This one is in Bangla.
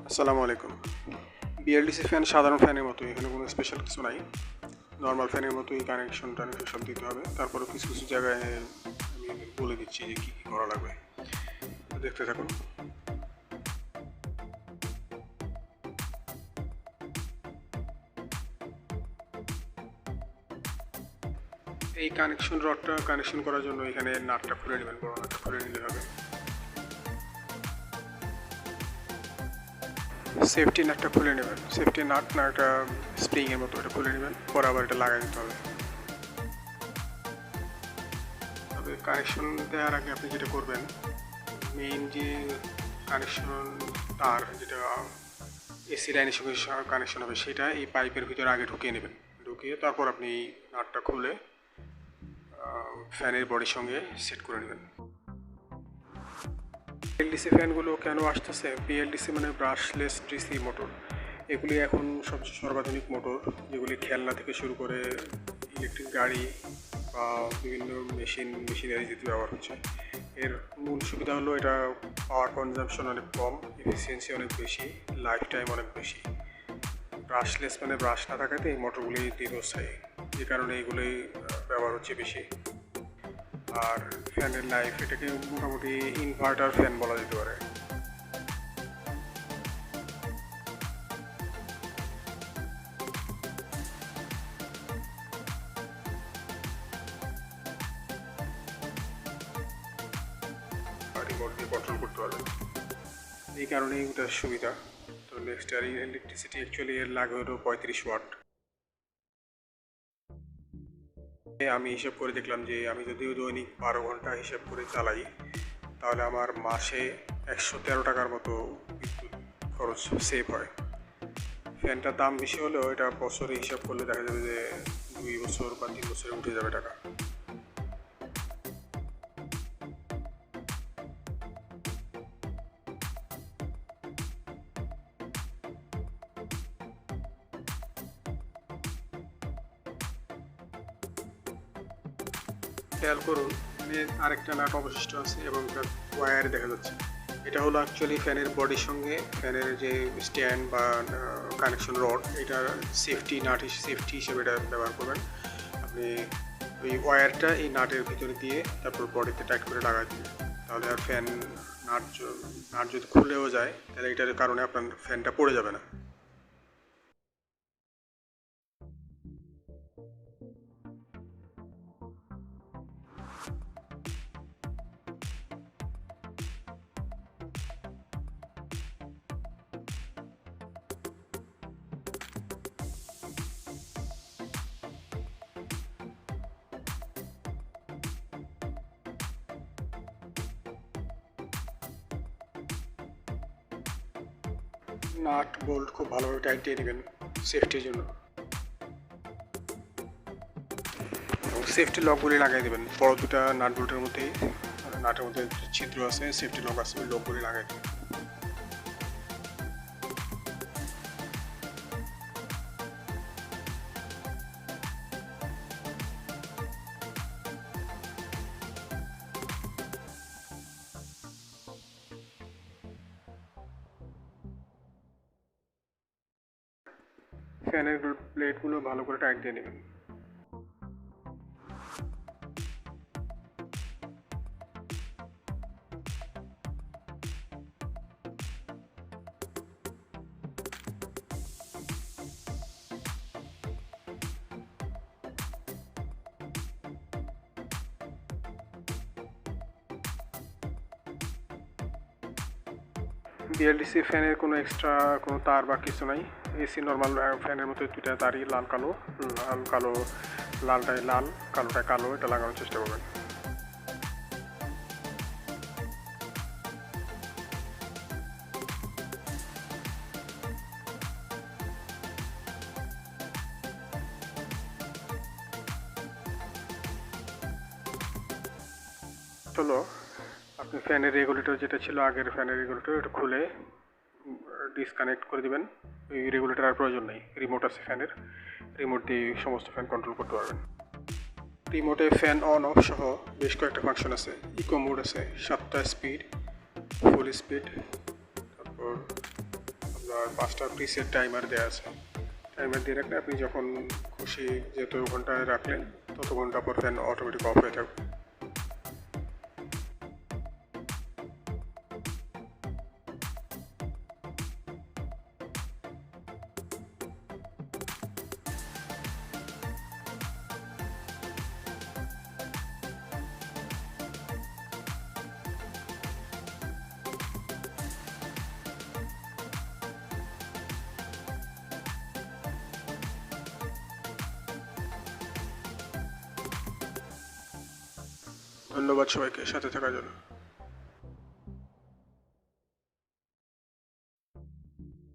আসসালামু আলাইকুম। বিএলডিসি ফ্যান সাধারণ ফ্যানের মতোই, এখানে কোনো স্পেশাল কিছু নাই। নর্মাল ফ্যানের মতোই কানেকশন সব দিতে হবে। তারপরেও কিছু কিছু জায়গায় আমি বলে দিচ্ছি যে কী কী করা লাগবে, তো দেখতে থাকুন। এই কানেকশন রডটা কানেকশন করার জন্য এখানে নাটটা খুলে নেবেন, বড় নাটটা খুলে নিতে হবে। সেফটি নাটটা খুলে নেবেন, সেফটি নাট না একটা স্প্রিংয়ের মতো, এটা খুলে নেবেন, পরে আবার এটা লাগাই দিতে হবে। তবে কানেকশন দেওয়ার আগে আপনি যেটা করবেন, মেইন যে কানেকশন তার যেটা এসি লাইনের সঙ্গে কানেকশন হবে সেটা এই পাইপের ভিতরে আগে ঢুকিয়ে নেবেন। ঢুকিয়ে তারপর আপনি নাটটা খুলে ফ্যানের বডির সঙ্গে সেট করে নেবেন। বিএলডিসি ফ্যানগুলো কেন আসতেছে? বিএলডিসি মানে ব্রাশলেস ডিসি মোটর। এগুলি এখন সবচেয়ে সর্বাধুনিক মোটর, যেগুলি খেলনা থেকে শুরু করে ইলেকট্রিক গাড়ি বা বিভিন্ন মেশিনারিতে ব্যবহার হচ্ছে। এর মূল সুবিধা হলো এটা পাওয়ার কনজাম্পশন অনেক কম, এফিসিয়েন্সি অনেক বেশি, লাইফ টাইম অনেক বেশি। ব্রাশলেস মানে ব্রাশ না থাকাতে এই মোটরগুলি দীর্ঘস্থায়ী, যে কারণে এগুলোই ব্যবহার হচ্ছে বেশি। আর ফ্যানের লাইফ, এটাকে মোটামুটি ইনভার্টার ফ্যান বলা যেতে পারে। রিমোট দিয়ে কন্ট্রোল করতে পারবেন, এই কারণেই ওটার সুবিধা। তো নেক্সট, আর ইলেকট্রিসিটি অ্যাকচুয়ালি এর লাগে হলো 35 ওয়াট। আমি হিসাব করে দেখলাম যে আমি যদিও দৈনিক 12 ঘন্টা হিসাব করে চালাই, তাহলে আমার মাসে 113 টাকার মতো বিদ্যুৎ খরচ সেভ হয়। ফ্যানটার দাম বেশি হলেও এটা বছরে হিসাব করলে দেখা যাবে যে 2 বছর বা 3 বছরে উঠে যাবে টাকা। খেয়াল করুন, এখানে আরেকটা নাট অবশিষ্ট আছে এবং তার ওয়্যার দেখা যাচ্ছে। এটা হলো অ্যাকচুয়ালি ফ্যানের বডির সঙ্গে ফ্যানের যে স্ট্যান্ড বা কানেকশন রড, এটা সেফটি নাট, সেফটি হিসেবে এটা ব্যবহার করবেন। আপনি ওই ওয়্যারটা এই নাটের ভিতরে দিয়ে তারপর বডিতে টাইট করে লাগাই দিবেন, তাহলে আর নাট নাট যদি খুলেও যায় তাহলে এটার কারণে আপনার ফ্যানটা পড়ে যাবে না। নাট বোল্ট খুব ভালোভাবে টাইট দিয়ে নেবেন সেফটির জন্য, এবং সেফটি লকগুলি লাগাই দেবেন বড় দুটা নাট বোল্টের মধ্যেই। নাটের মধ্যে ছিদ্র আছে, সেফটি লক আছে, ওই লকগুলি লাগাই দেবেন। ফ্যানের প্লেটগুলো ভালো করে টাইট দিয়ে নেবেন। বিএলডিসি ফ্যানের কোনো এক্সট্রা কোনো তার বা কিছু নাই। এসি নর্মাল ফ্যানের মতো দুটা তারই, লাল কালো, লাল কালো, লালটায় লাল, কালোটায় কালো, এটা লাগানোর চেষ্টা করবেন। হলো আপনি ফ্যানের রেগুলেটর যেটা ছিল আগের ফ্যানের রেগুলেটর, এটা খুলে ডিসকানেক্ট করে দিবেন। ওই রেগুলেটর আর প্রয়োজন নেই, রিমোট আছে ফ্যানের, রিমোট দিয়ে সমস্ত ফ্যান কন্ট্রোল করতে পারবেন। রিমোটে ফ্যান অন অফ সহ বেশ কয়েকটা ফাংশন আছে। ইকো মোড আছে, 7টা স্পিড, ফুল স্পিড, তারপর আর 5টা প্রিসেট টাইমার দেওয়া আছে। টাইমার দিয়ে রাখলে আপনি যখন খুশি যত ঘন্টায় রাখলেন তত ঘন্টা পর ফ্যান অটোমেটিক অফ হয়ে থাকবে। ধন্যবাদ সবাইকে সাথে থাকার জন্য।